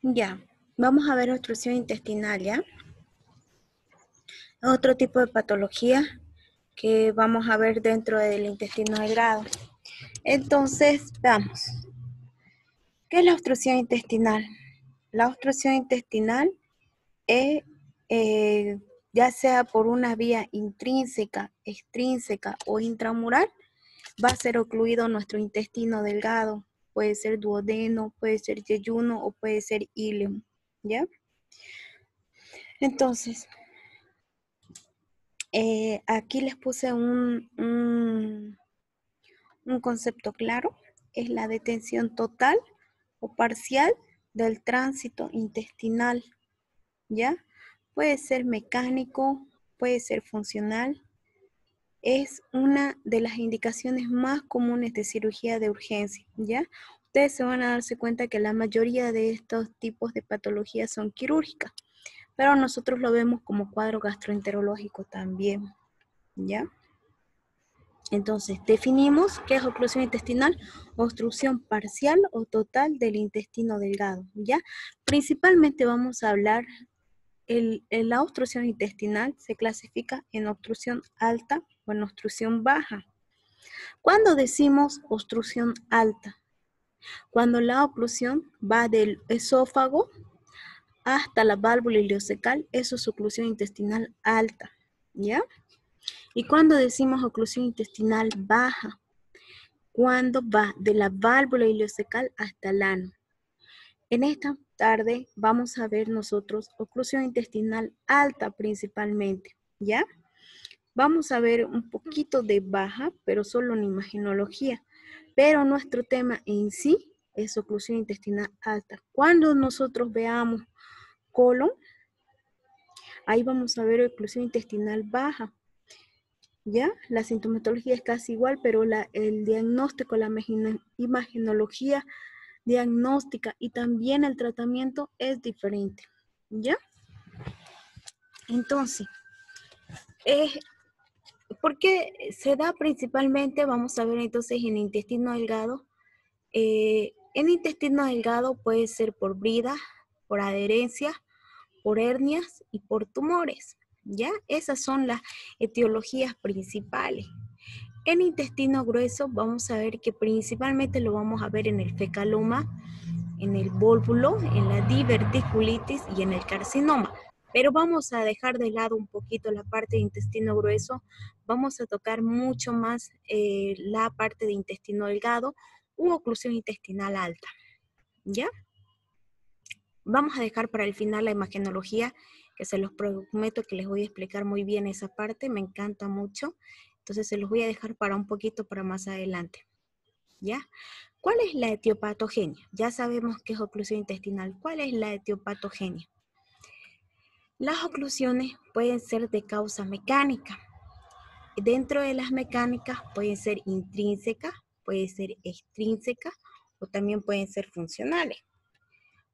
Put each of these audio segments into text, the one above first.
Ya, vamos a ver obstrucción intestinal, ¿ya? Otro tipo de patología que vamos a ver dentro del intestino delgado. Entonces, veamos. ¿Qué es la obstrucción intestinal? La obstrucción intestinal es, ya sea por una vía intrínseca, extrínseca o intramural, va a ser ocluido nuestro intestino delgado. Puede ser duodeno, puede ser yeyuno o puede ser ileum, ¿ya? Entonces, aquí les puse un concepto claro, es la detención total o parcial del tránsito intestinal, ¿ya? Puede ser mecánico, puede ser funcional. Es una de las indicaciones más comunes de cirugía de urgencia, ¿ya? Ustedes se van a darse cuenta que la mayoría de estos tipos de patologías son quirúrgicas, pero nosotros lo vemos como cuadro gastroenterológico también, ¿ya? Entonces, definimos qué es oclusión intestinal, obstrucción parcial o total del intestino delgado, ¿ya? Principalmente vamos a hablar, la obstrucción intestinal se clasifica en obstrucción alta o en obstrucción baja. ¿Cuándo decimos obstrucción alta? Cuando la oclusión va del esófago hasta la válvula ileocecal, eso es oclusión intestinal alta, ¿ya? ¿Y cuando decimos oclusión intestinal baja? Cuando va de la válvula ileocecal hasta el ano. En esta tarde vamos a ver nosotros oclusión intestinal alta principalmente, ¿ya? Vamos a ver un poquito de baja, pero solo en imagenología. Pero nuestro tema en sí es oclusión intestinal alta. Cuando nosotros veamos colon, ahí vamos a ver oclusión intestinal baja. ¿Ya? La sintomatología es casi igual, pero el diagnóstico, la imagenología diagnóstica y también el tratamiento es diferente. ¿Ya? Entonces, ¿por qué se da principalmente? Vamos a ver entonces en intestino delgado. En intestino delgado puede ser por brida, por adherencia, por hernias y por tumores. ¿Ya? Esas son las etiologías principales. En intestino grueso vamos a ver que principalmente lo vamos a ver en el fecaloma, en el vólvulo, en la diverticulitis y en el carcinoma. Pero vamos a dejar de lado un poquito la parte de intestino grueso, vamos a tocar mucho más la parte de intestino delgado u oclusión intestinal alta, ¿ya? Vamos a dejar para el final la imagenología, que se los prometo que les voy a explicar muy bien esa parte, me encanta mucho. Entonces se los voy a dejar para un poquito para más adelante, ¿ya? ¿Cuál es la etiopatogenia? Ya sabemos que es oclusión intestinal. ¿Cuál es la etiopatogenia? Las oclusiones pueden ser de causa mecánica. Dentro de las mecánicas pueden ser intrínsecas, pueden ser extrínsecas o también pueden ser funcionales.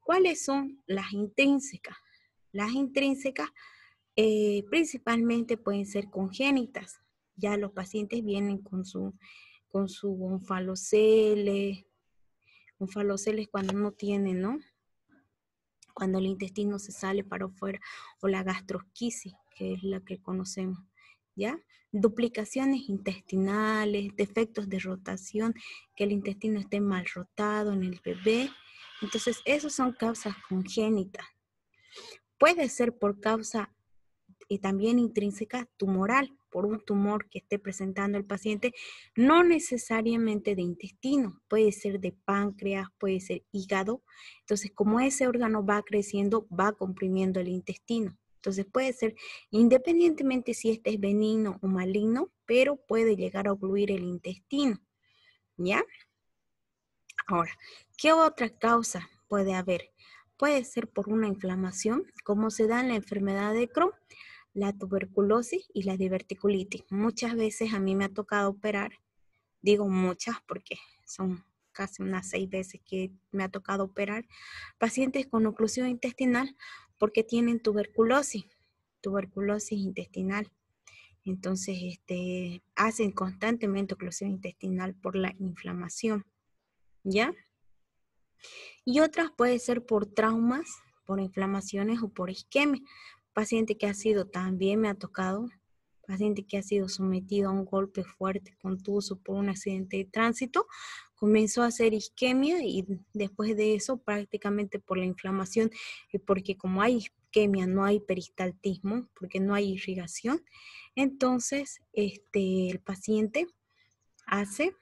¿Cuáles son las intrínsecas? Las intrínsecas principalmente pueden ser congénitas. Ya los pacientes vienen con su onfaloceles cuando no tienen, ¿no? Cuando el intestino se sale para afuera, o la gastrosquisis, que es la que conocemos, ¿ya? Duplicaciones intestinales, defectos de rotación, que el intestino esté mal rotado en el bebé. Entonces, esos son causas congénitas. Puede ser por causa y también intrínseca tumoral, por un tumor que esté presentando el paciente, no necesariamente de intestino, puede ser de páncreas, puede ser hígado. Entonces, como ese órgano va creciendo, va comprimiendo el intestino. Entonces, puede ser independientemente si este es benigno o maligno, pero puede llegar a ocluir el intestino, ¿ya? Ahora, ¿qué otra causa puede haber? Puede ser por una inflamación, como se da en la enfermedad de Crohn, la tuberculosis y la diverticulitis. Muchas veces a mí me ha tocado operar, digo muchas porque son casi unas 6 veces que me ha tocado operar pacientes con oclusión intestinal porque tienen tuberculosis intestinal. Entonces, hacen constantemente oclusión intestinal por la inflamación, ¿ya? Y otras puede ser por traumas, por inflamaciones o por isquemia. Paciente que ha sido, también me ha tocado, paciente que ha sido sometido a un golpe fuerte, contuso por un accidente de tránsito, comenzó a hacer isquemia y después de eso prácticamente por la inflamación y porque como hay isquemia no hay peristaltismo, porque no hay irrigación, entonces el paciente hace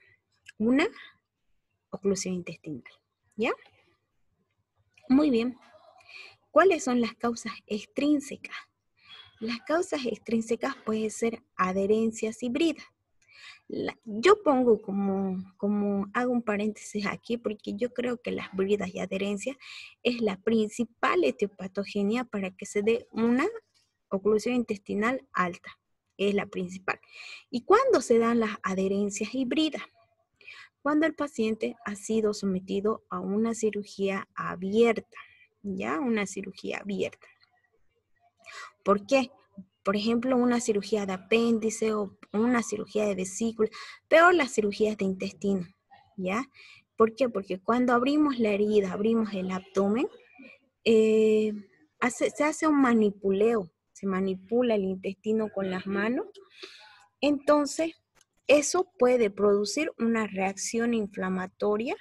una oclusión intestinal, ¿ya? Muy bien. ¿Cuáles son las causas extrínsecas? Las causas extrínsecas pueden ser adherencias híbridas. Yo pongo hago un paréntesis aquí porque yo creo que las bridas y adherencias es la principal etiopatogenia para que se dé una oclusión intestinal alta. Es la principal. ¿Y cuándo se dan las adherencias híbridas? Cuando el paciente ha sido sometido a una cirugía abierta, ¿ya? Una cirugía abierta. ¿Por qué? Por ejemplo, una cirugía de apéndice o una cirugía de vesícula, peor las cirugías de intestino, ¿ya? ¿Por qué? Porque cuando abrimos la herida, abrimos el abdomen, se hace un manipuleo, se manipula el intestino con las manos, entonces eso puede producir una reacción inflamatoria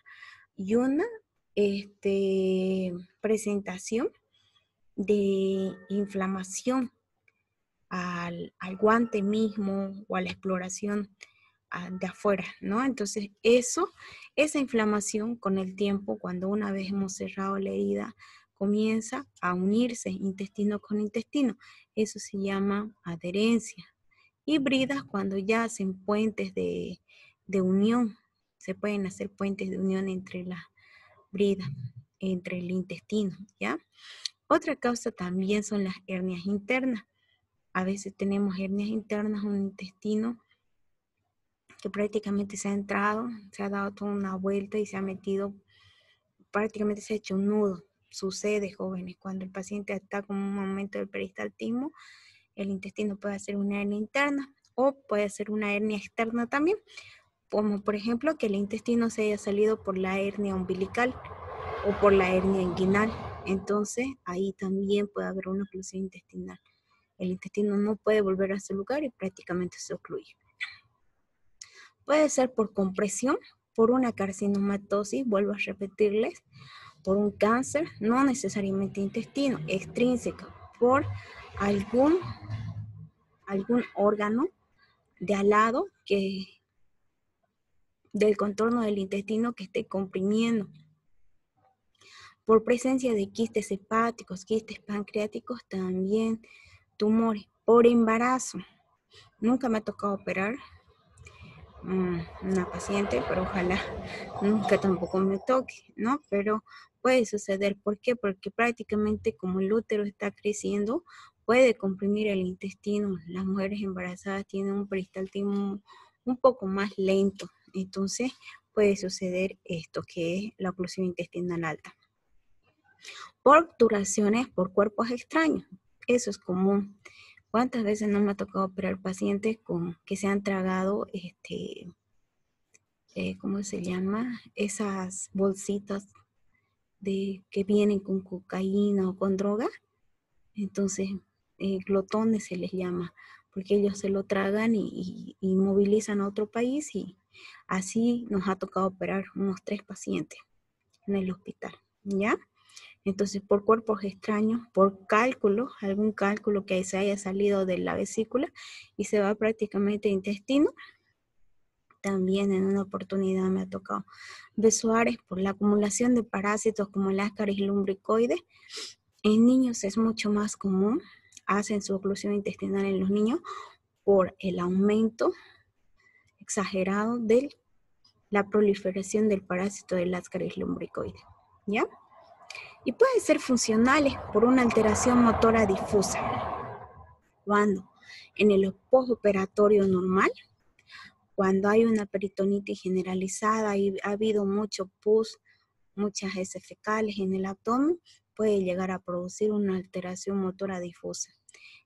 y una presentación de inflamación al guante mismo o a la exploración de afuera, ¿no? Entonces esa inflamación con el tiempo, cuando una vez hemos cerrado la herida, comienza a unirse intestino con intestino. Eso se llama adherencia. Híbridas cuando ya hacen puentes de unión, se pueden hacer puentes de unión entre las bridas, entre el intestino, ¿ya? Otra causa también son las hernias internas. A veces tenemos hernias internas, un intestino que prácticamente se ha entrado, se ha dado toda una vuelta y se ha metido, prácticamente se ha hecho un nudo. Sucede, jóvenes, cuando el paciente está con un momento del peristaltismo, el intestino puede hacer una hernia interna o puede ser una hernia externa también, como por ejemplo que el intestino se haya salido por la hernia umbilical o por la hernia inguinal. Entonces ahí también puede haber una oclusión intestinal. El intestino no puede volver a su lugar y prácticamente se ocluye. Puede ser por compresión, por una carcinomatosis, vuelvo a repetirles, por un cáncer, no necesariamente intestino, extrínseco, por algún órgano de al lado del contorno del intestino que esté comprimiendo, por presencia de quistes hepáticos, quistes pancreáticos, también tumores, por embarazo. Nunca me ha tocado operar una paciente, pero ojalá nunca tampoco me toque, ¿no? Pero puede suceder. ¿Por qué? Porque prácticamente como el útero está creciendo, puede comprimir el intestino. Las mujeres embarazadas tienen un peristaltismo un poco más lento. Entonces puede suceder esto, que es la oclusión intestinal alta. Por obturaciones por cuerpos extraños. Eso es común. ¿Cuántas veces no me ha tocado operar pacientes que se han tragado, ¿cómo se llama? Esas bolsitas que vienen con cocaína o con droga. Entonces, glotones se les llama, porque ellos se lo tragan y movilizan a otro país y así nos ha tocado operar unos 3 pacientes en el hospital, ¿ya? Entonces, por cuerpos extraños, por cálculos, algún cálculo que se haya salido de la vesícula y se va prácticamente a intestino. También en una oportunidad me ha tocado besoares por la acumulación de parásitos como el Ascaris lumbricoides. En niños es mucho más común, hacen su oclusión intestinal en los niños por el aumento exagerado de la proliferación del parásito del Ascaris lumbricoides, ¿ya? Y pueden ser funcionales por una alteración motora difusa. Cuando en el postoperatorio normal, cuando hay una peritonitis generalizada y ha habido mucho pus, muchas heces fecales en el abdomen, puede llegar a producir una alteración motora difusa.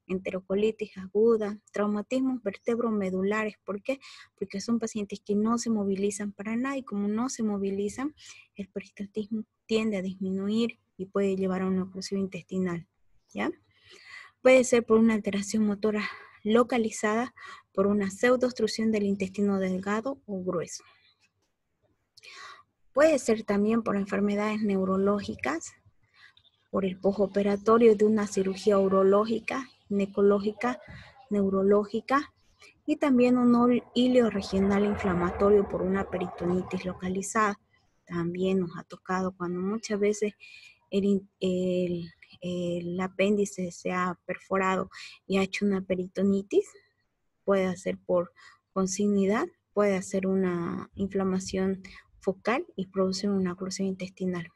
enterocolitis aguda, traumatismos vertebromedulares. ¿Por qué? Porque son pacientes que no se movilizan para nada, y como no se movilizan, el peristaltismo tiende a disminuir y puede llevar a una oclusión intestinal, ¿ya? Puede ser por una alteración motora localizada, por una pseudoobstrucción del intestino delgado o grueso. Puede ser también por enfermedades neurológicas, por el postoperatorio de una cirugía urológica, ginecológica, neurológica, y también un hilo regional inflamatorio por una peritonitis localizada. También nos ha tocado cuando muchas veces el apéndice se ha perforado y ha hecho una peritonitis. Puede ser por consignidad, puede hacer una inflamación focal y producir una oclusión intestinal.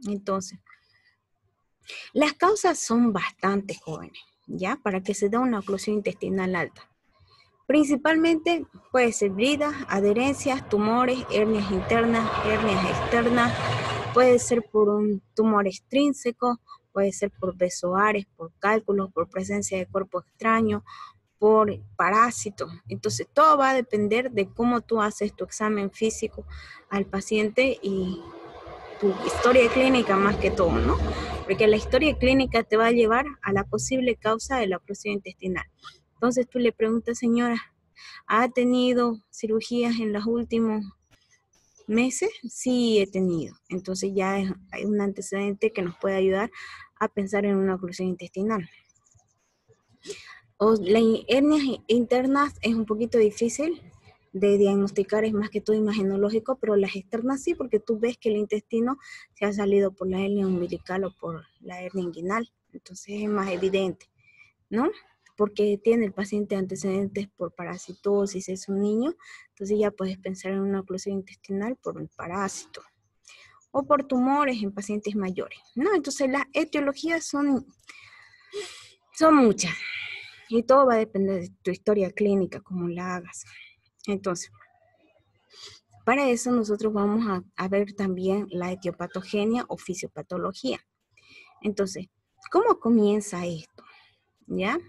Entonces, las causas son bastante jóvenes, ¿ya? Para que se dé una oclusión intestinal alta. Principalmente puede ser bridas, adherencias, tumores, hernias internas, hernias externas, puede ser por un tumor extrínseco, puede ser por besoares, por cálculos, por presencia de cuerpo extraño, por parásitos. Entonces, todo va a depender de cómo tú haces tu examen físico al paciente y tu historia clínica más que todo, ¿no? Porque la historia clínica te va a llevar a la posible causa de la oclusión intestinal. Entonces, tú le preguntas, señora, ¿ha tenido cirugías en los últimos meses? Sí, he tenido. Entonces, ya hay un antecedente que nos puede ayudar a pensar en una oclusión intestinal. Las hernias internas es un poquito difícil de diagnosticar, es más que todo imagenológico, pero las externas sí, porque tú ves que el intestino se ha salido por la hernia umbilical o por la hernia inguinal, entonces es más evidente, ¿no? Porque tiene el paciente antecedentes por parasitosis, es un niño, entonces ya puedes pensar en una oclusión intestinal por un parásito, o por tumores en pacientes mayores, ¿no? Entonces las etiologías son muchas. Y todo va a depender de tu historia clínica, cómo la hagas. Entonces, para eso nosotros vamos a ver también la etiopatogenia o fisiopatología. Entonces, ¿cómo comienza esto? ¿Ya?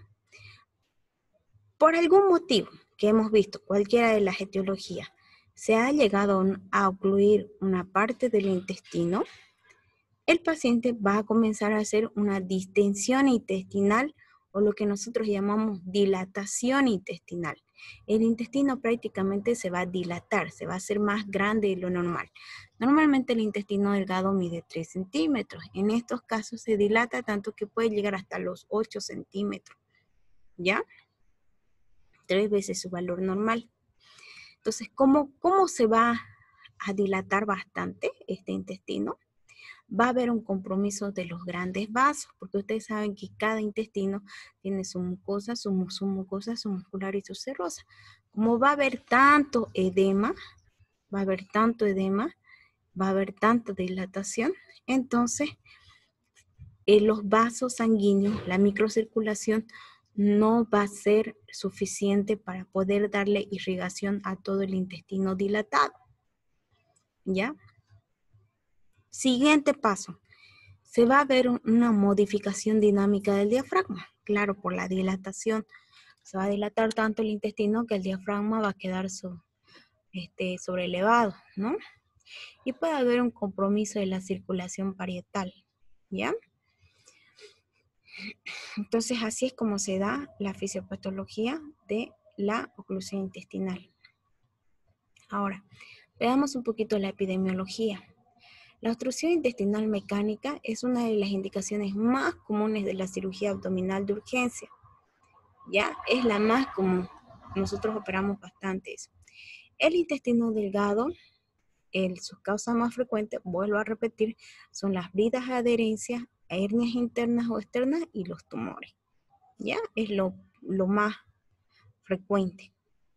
Por algún motivo que hemos visto, cualquiera de las etiologías, se ha llegado a ocluir una parte del intestino, el paciente va a comenzar a hacer una distensión intestinal o lo que nosotros llamamos dilatación intestinal. El intestino prácticamente se va a dilatar, se va a hacer más grande de lo normal. Normalmente el intestino delgado mide 3 centímetros. En estos casos se dilata tanto que puede llegar hasta los 8 centímetros, ¿ya? 3 veces su valor normal. Entonces, ¿cómo se va a dilatar bastante este intestino? Va a haber un compromiso de los grandes vasos, porque ustedes saben que cada intestino tiene su mucosa, su mucosa, su muscular y su serosa. Como va a haber tanto edema, va a haber tanta dilatación, entonces los vasos sanguíneos, la microcirculación, no va a ser suficiente para poder darle irrigación a todo el intestino dilatado. ¿Ya? Siguiente paso. Se va a ver una modificación dinámica del diafragma. Claro, por la dilatación. Se va a dilatar tanto el intestino que el diafragma va a quedar sobrelevado, ¿no? Y puede haber un compromiso de la circulación parietal, ¿ya? Entonces, así es como se da la fisiopatología de la oclusión intestinal. Ahora, veamos un poquito la epidemiología. La obstrucción intestinal mecánica es una de las indicaciones más comunes de la cirugía abdominal de urgencia. ¿Ya? Es la más común. Nosotros operamos bastante eso. El intestino delgado, sus causas más frecuentes, vuelvo a repetir, son las bridas, adherencias, hernias internas o externas y los tumores. ¿Ya? Es lo más frecuente.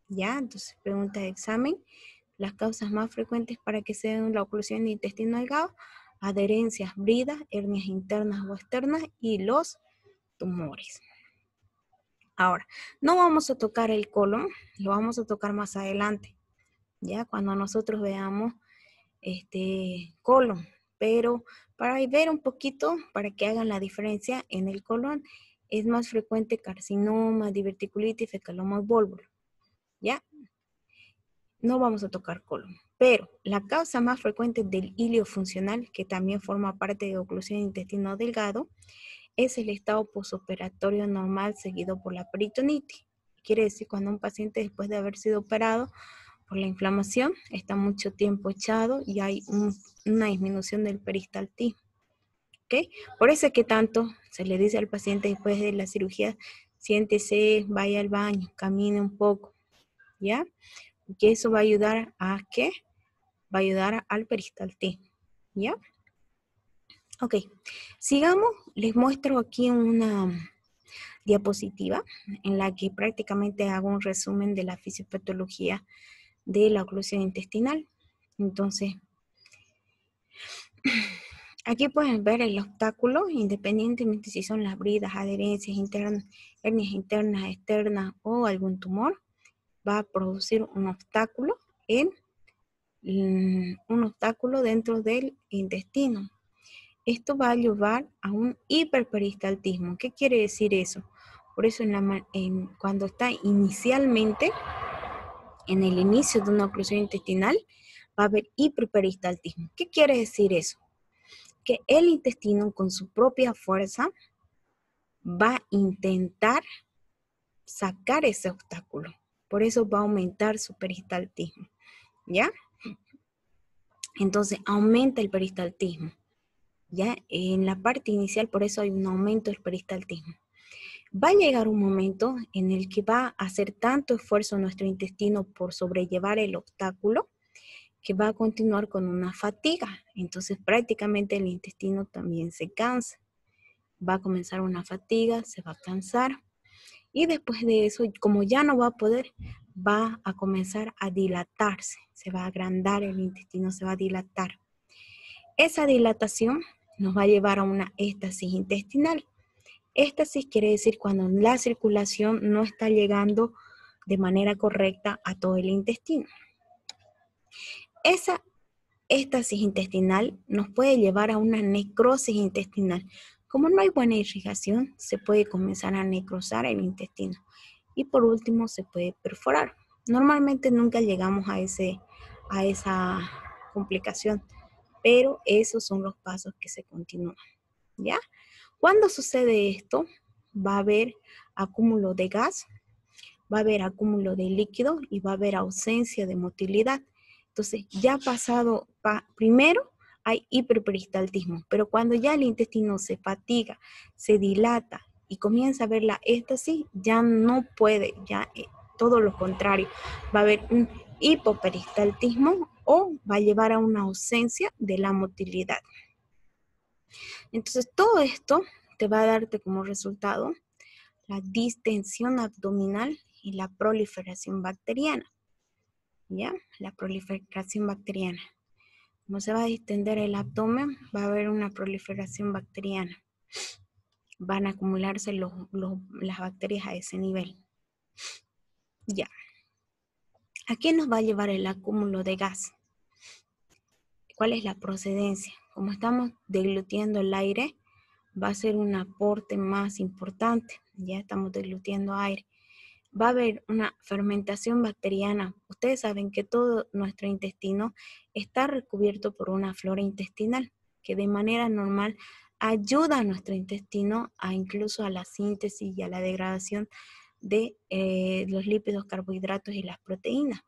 ¿Ya? Entonces, pregunta de examen. Las causas más frecuentes para que se den la oclusión de intestino delgado: adherencias, bridas, hernias internas o externas y los tumores. Ahora, no vamos a tocar el colon, lo vamos a tocar más adelante, ya cuando nosotros veamos colon, pero para ver un poquito, para que hagan la diferencia en el colon, es más frecuente carcinoma, diverticulitis, fecaloma y vólvulo. ¿Ya? No vamos a tocar colon. Pero la causa más frecuente del ilio funcional, que también forma parte de oclusión de intestino delgado, es el estado posoperatorio normal seguido por la peritonitis. Quiere decir cuando un paciente después de haber sido operado por la inflamación está mucho tiempo echado y hay una disminución del peristaltismo. ¿Okay? Por eso es que tanto se le dice al paciente después de la cirugía, siéntese, vaya al baño, camine un poco, ¿ya? Porque eso va a ayudar a ¿qué? Va a ayudar al peristaltismo, ¿ya? Ok, sigamos, les muestro aquí una diapositiva en la que prácticamente hago un resumen de la fisiopatología de la oclusión intestinal. Entonces, aquí pueden ver el obstáculo, independientemente si son las bridas, adherencias internas, hernias internas, externas o algún tumor, va a producir un obstáculo dentro del intestino. Esto va a llevar a un hiperperistaltismo. ¿Qué quiere decir eso? Por eso cuando está inicialmente, en el inicio de una oclusión intestinal, va a haber hiperperistaltismo. ¿Qué quiere decir eso? Que el intestino con su propia fuerza va a intentar sacar ese obstáculo. Por eso va a aumentar su peristaltismo. ¿Ya? Entonces aumenta el peristaltismo. ¿Ya? En la parte inicial, por eso hay un aumento del peristaltismo. Va a llegar un momento en el que va a hacer tanto esfuerzo nuestro intestino por sobrellevar el obstáculo que va a continuar con una fatiga. Entonces prácticamente el intestino también se cansa. Va a comenzar una fatiga, se va a cansar y después de eso, como ya no va a poder, va a comenzar a dilatarse. Se va a agrandar el intestino, se va a dilatar. Esa dilatación nos va a llevar a una éstasis intestinal. Éstasis quiere decir cuando la circulación no está llegando de manera correcta a todo el intestino. Esa éstasis intestinal nos puede llevar a una necrosis intestinal. Como no hay buena irrigación, se puede comenzar a necrosar el intestino. Y por último, se puede perforar. Normalmente nunca llegamos a esa complicación, pero esos son los pasos que se continúan. ¿Ya? Cuando sucede esto, va a haber acúmulo de gas, va a haber acúmulo de líquido y va a haber ausencia de motilidad. Entonces, ya pasado, primero hay hiperperistaltismo, pero cuando ya el intestino se fatiga, se dilata y comienza a ver la éstasis, ya no puede, ya todo lo contrario, va a haber un hipoperistaltismo o va a llevar a una ausencia de la motilidad. Entonces, todo esto te va a darte como resultado la distensión abdominal y la proliferación bacteriana. ¿Ya? La proliferación bacteriana. Como se va a distender el abdomen, va a haber una proliferación bacteriana. Van a acumularse las bacterias a ese nivel. Ya. ¿A qué nos va a llevar el acúmulo de gas? ¿Cuál es la procedencia? Como estamos deglutiendo el aire, va a ser un aporte más importante. Ya estamos deglutiendo aire. Va a haber una fermentación bacteriana. Ustedes saben que todo nuestro intestino está recubierto por una flora intestinal que de manera normal ayuda a nuestro intestino incluso a la síntesis y a la degradación de los lípidos, carbohidratos y las proteínas.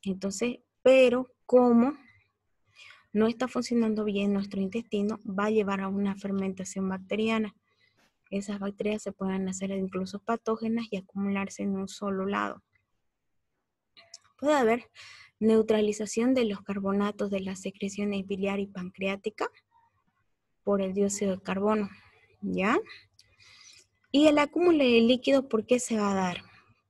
Entonces, pero como no está funcionando bien nuestro intestino, va a llevar a una fermentación bacteriana. Esas bacterias se pueden hacer incluso patógenas y acumularse en un solo lado. Puede haber neutralización de los carbonatos de las secreciones biliar y pancreática por el dióxido de carbono, ¿ya? Y el acúmulo de líquido, ¿por qué se va a dar?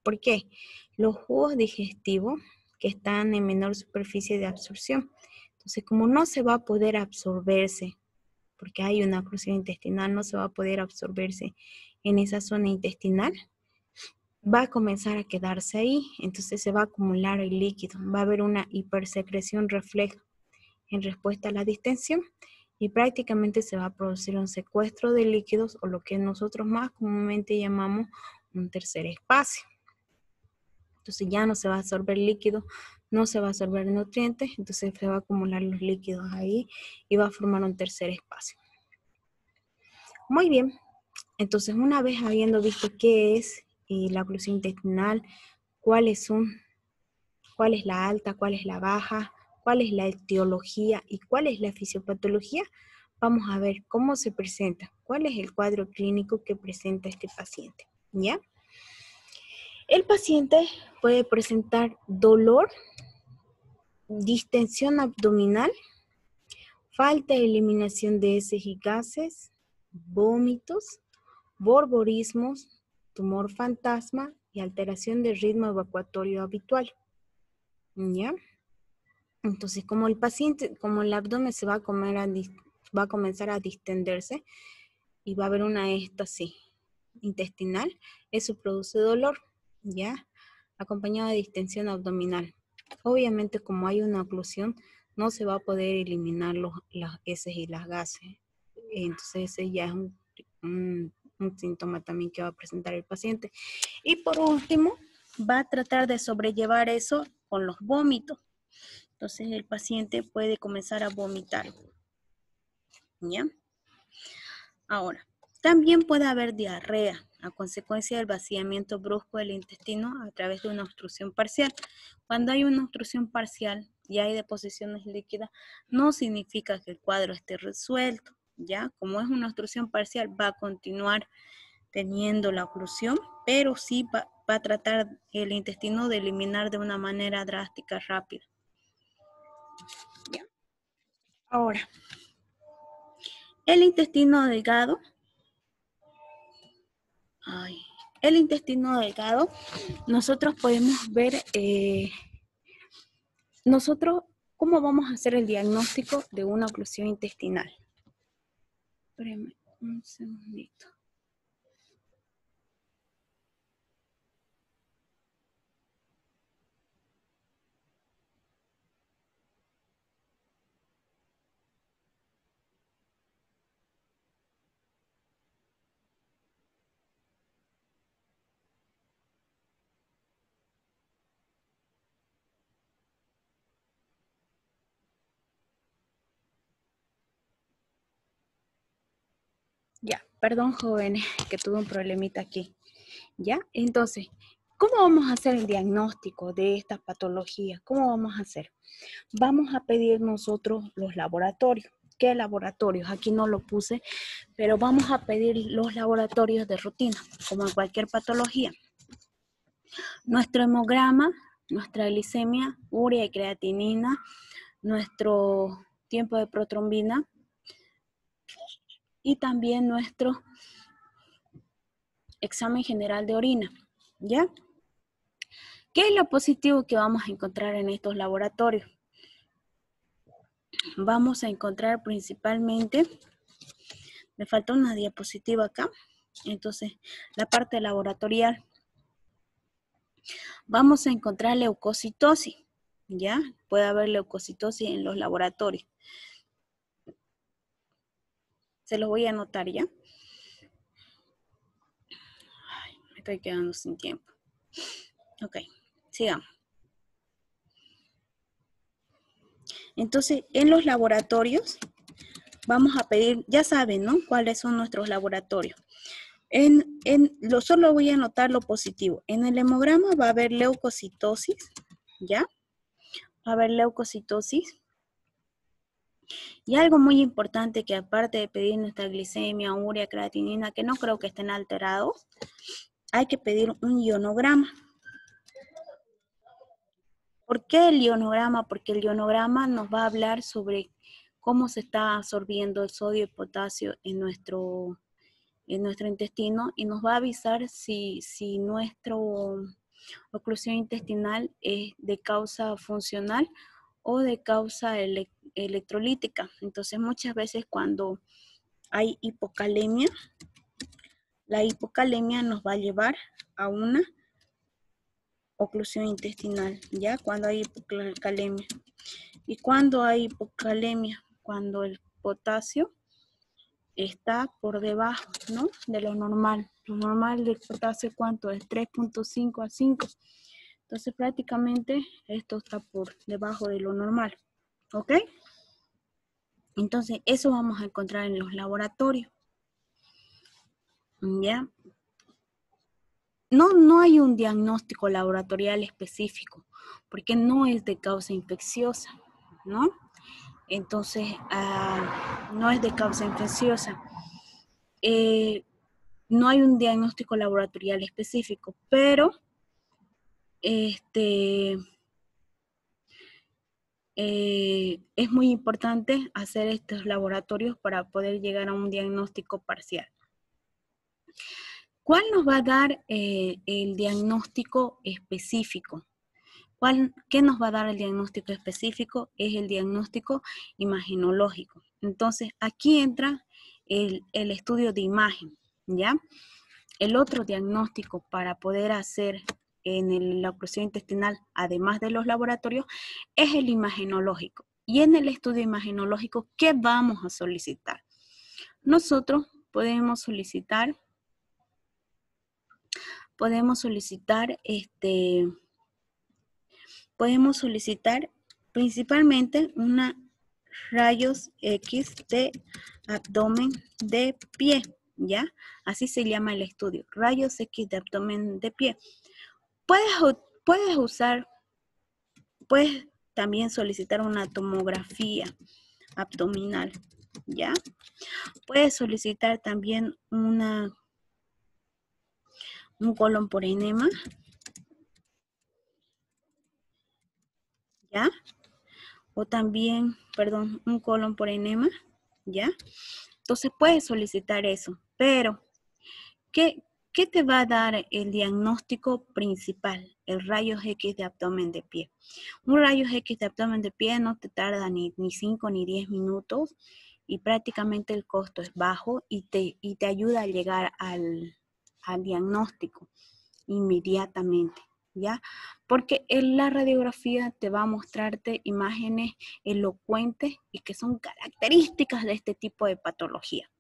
¿Por qué? Los jugos digestivos que están en menor superficie de absorción. Entonces, como no se va a poder absorberse, porque hay una oclusión intestinal, no se va a poder absorberse en esa zona intestinal, va a comenzar a quedarse ahí, entonces se va a acumular el líquido, va a haber una hipersecreción refleja en respuesta a la distensión y prácticamente se va a producir un secuestro de líquidos o lo que nosotros más comúnmente llamamos un tercer espacio. Entonces ya no se va a absorber líquido, no se va a absorber nutrientes, entonces se va a acumular los líquidos ahí y va a formar un tercer espacio. Muy bien, entonces una vez habiendo visto qué es la oclusión intestinal, cuáles son, cuál es la alta, cuál es la baja, cuál es la etiología y cuál es la fisiopatología, vamos a ver cómo se presenta, cuál es el cuadro clínico que presenta este paciente, ¿ya? El paciente puede presentar dolor, distensión abdominal, falta de eliminación de heces y gases, vómitos, borborismos, tumor fantasma y alteración del ritmo evacuatorio habitual. ¿Ya? Entonces, como el abdomen se va a comenzar a distenderse y va a haber una éstasis intestinal, eso produce dolor, ¿ya? Acompañado de distensión abdominal. Obviamente, como hay una oclusión, no se va a poder eliminar las heces y las gases. Entonces, ese ya es un síntoma también que va a presentar el paciente. Y por último, va a tratar de sobrellevar eso con los vómitos. Entonces, el paciente puede comenzar a vomitar. ¿Ya? Ahora, también puede haber diarrea a consecuencia del vaciamiento brusco del intestino a través de una obstrucción parcial. Cuando hay una obstrucción parcial y hay deposiciones líquidas, no significa que el cuadro esté resuelto, ¿ya? Como es una obstrucción parcial, va a continuar teniendo la oclusión, pero sí va a tratar el intestino de eliminar de una manera drástica, rápida. ¿Ya? Ahora, el intestino delgado. El intestino delgado, nosotros podemos ver, ¿cómo vamos a hacer el diagnóstico de una oclusión intestinal? Espérenme un segundito. Ya, perdón jóvenes, que tuve un problemita aquí. ¿Ya? Entonces, ¿cómo vamos a hacer el diagnóstico de esta patología? ¿Cómo vamos a hacer? Vamos a pedir nosotros los laboratorios. ¿Qué laboratorios? Aquí no lo puse, pero vamos a pedir los laboratorios de rutina, como en cualquier patología. Nuestro hemograma, nuestra glicemia, urea y creatinina, nuestro tiempo de protrombina y también nuestro examen general de orina, ¿ya? ¿Qué es lo positivo que vamos a encontrar en estos laboratorios? Vamos a encontrar principalmente, me falta una diapositiva acá, entonces la parte laboratorial. Vamos a encontrar leucocitosis, ¿ya? Puede haber leucocitosis en los laboratorios. Se los voy a anotar, ¿ya? Ay, me estoy quedando sin tiempo. Ok, sigamos. Entonces, en los laboratorios, vamos a pedir, ya saben, ¿no? ¿Cuáles son nuestros laboratorios? Solo voy a anotar lo positivo. En el hemograma va a haber leucocitosis, ¿ya? Va a haber leucocitosis. Y algo muy importante que aparte de pedir nuestra glicemia, urea, creatinina, que no creo que estén alterados, hay que pedir un ionograma. ¿Por qué el ionograma? Porque el ionograma nos va a hablar sobre cómo se está absorbiendo el sodio y potasio en nuestro intestino y nos va a avisar si nuestra oclusión intestinal es de causa funcional o de causa electrolítica. Entonces muchas veces cuando hay hipocalemia, la hipocalemia nos va a llevar a una oclusión intestinal, ¿ya? Cuando hay hipocalemia. ¿Y cuando hay hipocalemia? Cuando el potasio está por debajo, ¿no? De lo normal. Lo normal de potasio, ¿cuánto es? 3.5 a 5. Entonces, prácticamente esto está por debajo de lo normal. ¿Ok? Entonces, eso vamos a encontrar en los laboratorios. ¿Ya? No hay un diagnóstico laboratorial específico, porque no es de causa infecciosa, ¿no? Entonces, no es de causa infecciosa. No hay un diagnóstico laboratorial específico, pero es muy importante hacer estos laboratorios para poder llegar a un diagnóstico parcial. ¿Cuál nos va a dar el diagnóstico específico? ¿Qué nos va a dar el diagnóstico específico? Es el diagnóstico imagenológico. Entonces, aquí entra el estudio de imagen, ¿ya? El otro diagnóstico para poder hacer en la oclusión intestinal, además de los laboratorios, es el imagenológico. Y en el estudio imagenológico, ¿qué vamos a solicitar? Nosotros podemos solicitar principalmente una rayos X de abdomen de pie, ¿ya? Así se llama el estudio, rayos X de abdomen de pie. Puedes también solicitar una tomografía abdominal, ¿ya? Puedes solicitar también un colon por enema, ¿ya? O también, perdón, un colon por enema, ¿ya? Entonces puedes solicitar eso, pero ¿qué te va a dar el diagnóstico principal? El rayos X de abdomen de pie. Un rayos X de abdomen de pie no te tarda ni 5 ni 10 minutos y prácticamente el costo es bajo y te ayuda a llegar al diagnóstico inmediatamente, ¿ya? Porque en la radiografía te va a mostrarte imágenes elocuentes y que son características de este tipo de patología.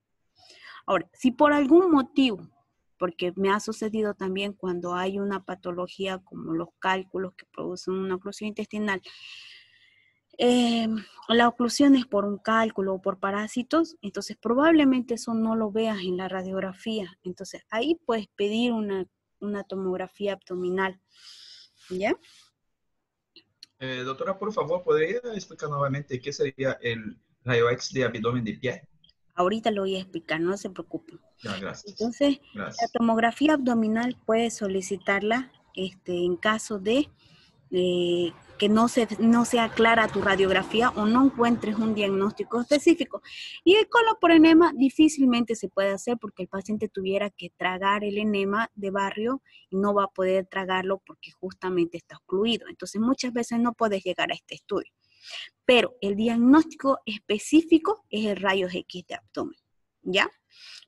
Ahora, si por algún motivo, porque me ha sucedido también cuando hay una patología como los cálculos que producen una oclusión intestinal, la oclusión es por un cálculo o por parásitos, entonces probablemente eso no lo veas en la radiografía. Entonces ahí puedes pedir una tomografía abdominal, ¿ya? Doctora, por favor, ¿podría explicar nuevamente qué sería el rayo X de abdomen de pie? Ahorita lo voy a explicar, no se preocupen. Ya, gracias. Entonces, la Gracias. tomografía abdominal puedes solicitarla en caso de que no sea clara tu radiografía o no encuentres un diagnóstico específico. Y el colon por enema difícilmente se puede hacer porque el paciente tuviera que tragar el enema de barrio y no va a poder tragarlo porque justamente está ocluido. Entonces muchas veces no puedes llegar a este estudio. Pero el diagnóstico específico es el rayos X de abdomen, ¿ya?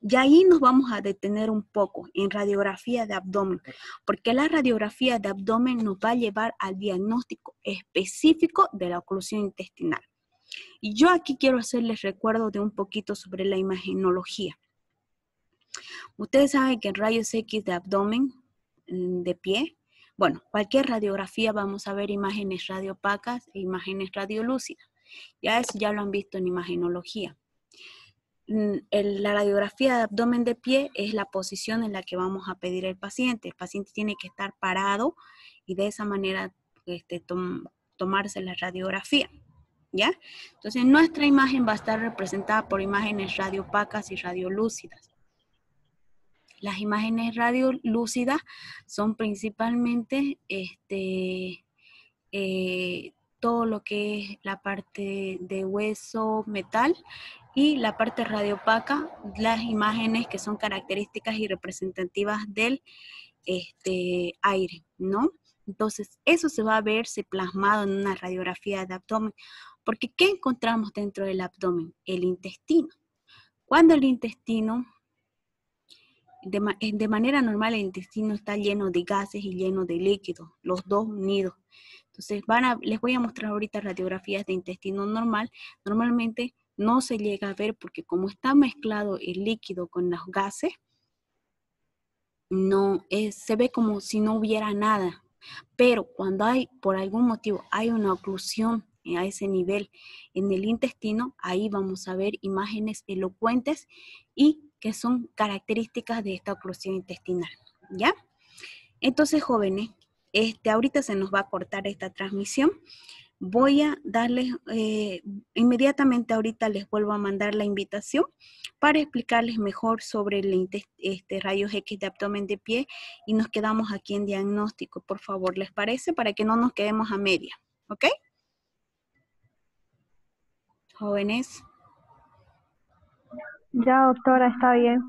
Y ahí nos vamos a detener un poco en radiografía de abdomen, porque la radiografía de abdomen nos va a llevar al diagnóstico específico de la oclusión intestinal. Y yo aquí quiero hacerles recuerdo de un poquito sobre la imagenología. Ustedes saben que en rayos X de abdomen de pie, bueno, cualquier radiografía vamos a ver imágenes radiopacas e imágenes radiolúcidas. Ya eso ya lo han visto en imagenología. La radiografía de abdomen de pie es la posición en la que vamos a pedir el paciente. El paciente tiene que estar parado y de esa manera tomarse la radiografía, ¿ya? Entonces nuestra imagen va a estar representada por imágenes radiopacas y radiolúcidas. Las imágenes radiolúcidas son principalmente todo lo que es la parte de hueso, metal, y la parte radiopaca, las imágenes que son características y representativas del aire, ¿no? Entonces, eso se va a verse plasmado en una radiografía de abdomen, porque ¿qué encontramos dentro del abdomen? El intestino. Cuando el intestino, de manera normal, el intestino está lleno de gases y lleno de líquidos, los dos unidos. Entonces, les voy a mostrar ahorita radiografías de intestino normal. Normalmente no se llega a ver porque como está mezclado el líquido con los gases, no se ve como si no hubiera nada. Pero cuando hay, por algún motivo, hay una oclusión a ese nivel en el intestino, ahí vamos a ver imágenes elocuentes y que son características de esta oclusión intestinal, ¿ya? Entonces, jóvenes, ahorita se nos va a cortar esta transmisión. Voy a darles, inmediatamente ahorita les vuelvo a mandar la invitación para explicarles mejor sobre el rayos X de abdomen de pie y nos quedamos aquí en diagnóstico, por favor, ¿les parece? Para que no nos quedemos a media, ¿ok? Jóvenes. Ya, doctora, está bien.